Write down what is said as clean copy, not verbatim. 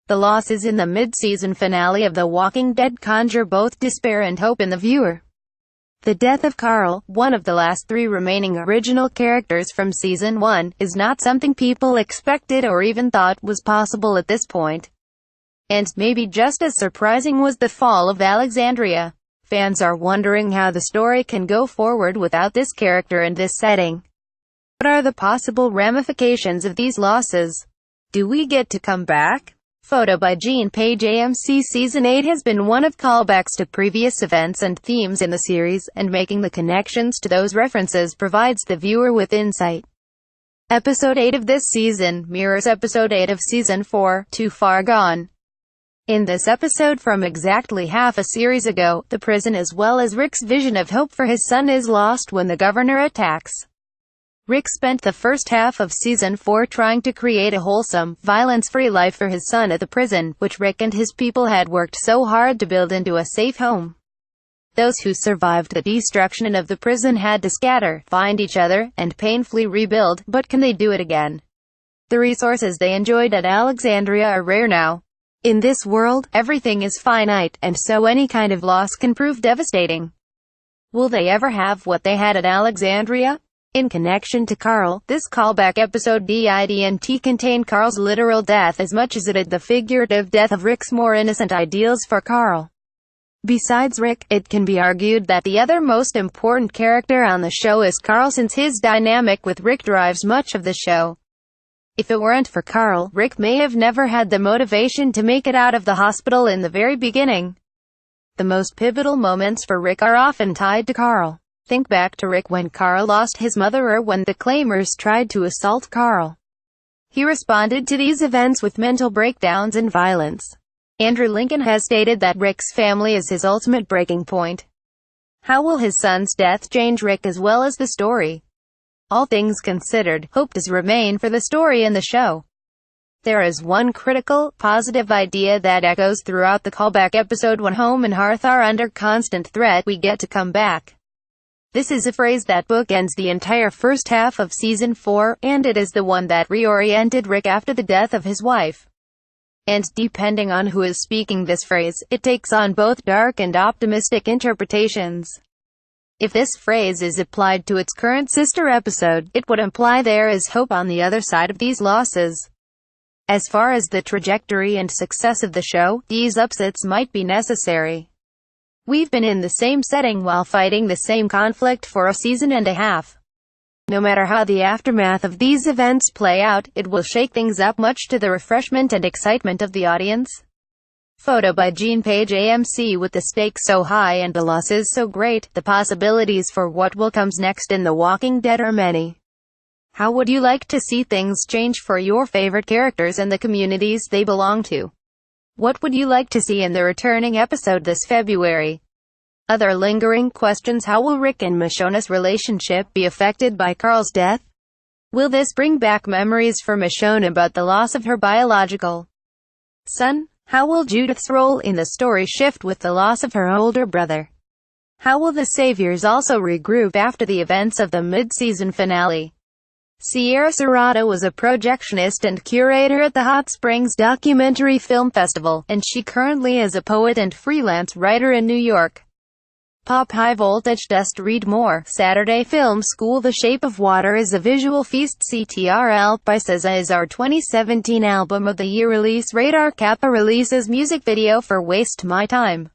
The losses in the mid-season finale of The Walking Dead conjure both despair and hope in the viewer. The death of Carl, one of the last 3 remaining original characters from Season 1, is not something people expected or even thought was possible at this point. And, maybe just as surprising was the fall of Alexandria. Fans are wondering how the story can go forward without this character in this setting. What are the possible ramifications of these losses? Do we get to come back? Photo by Gene Page. AMC Season 8 has been one of callbacks to previous events and themes in the series, and making the connections to those references provides the viewer with insight. Episode 8 of this season mirrors Episode 8 of Season 4, Too Far Gone. In this episode from exactly half a series ago, the prison as well as Rick's vision of hope for his son is lost when the governor attacks. Rick spent the first half of Season 4 trying to create a wholesome, violence-free life for his son at the prison, which Rick and his people had worked so hard to build into a safe home. Those who survived the destruction of the prison had to scatter, find each other, and painfully rebuild, but can they do it again? The resources they enjoyed at Alexandria are rare now. In this world, everything is finite, and so any kind of loss can prove devastating. Will they ever have what they had at Alexandria? In connection to Carl, this callback episode didn't contain Carl's literal death as much as it did the figurative death of Rick's more innocent ideals for Carl. Besides Rick, it can be argued that the other most important character on the show is Carl, since his dynamic with Rick drives much of the show. If it weren't for Carl, Rick may have never had the motivation to make it out of the hospital in the very beginning. The most pivotal moments for Rick are often tied to Carl. Think back to Rick when Carl lost his mother, or when the Claimers tried to assault Carl. He responded to these events with mental breakdowns and violence. Andrew Lincoln has stated that Rick's family is his ultimate breaking point. How will his son's death change Rick as well as the story? All things considered, hope does remain for the story and the show. There is one critical, positive idea that echoes throughout the callback episode. When home and hearth are under constant threat, we get to come back. This is a phrase that bookends the entire first half of Season 4, and it is the one that reoriented Rick after the death of his wife. And depending on who is speaking this phrase, it takes on both dark and optimistic interpretations. If this phrase is applied to its current sister episode, it would imply there is hope on the other side of these losses. As far as the trajectory and success of the show, these upsets might be necessary. We've been in the same setting while fighting the same conflict for a season and a half. No matter how the aftermath of these events play out, it will shake things up much to the refreshment and excitement of the audience. Photo by Gene Page. AMC. With the stakes so high and the losses so great, the possibilities for what will come next in The Walking Dead are many. How would you like to see things change for your favorite characters and the communities they belong to? What would you like to see in the returning episode this February? Other lingering questions: how will Rick and Michonne's relationship be affected by Carl's death? Will this bring back memories for Michonne about the loss of her biological son? How will Judith's role in the story shift with the loss of her older brother? How will the Saviors also regroup after the events of the mid-season finale? Sierra Serrato was a projectionist and curator at the Hot Springs Documentary Film Festival, and she currently is a poet and freelance writer in New York. Pop High Voltage. Just read more. Saturday Film School. The Shape of Water is a visual feast. CTRL by SZA is our 2017 Album of the Year release. Radar Kappa releases music video for Waste My Time.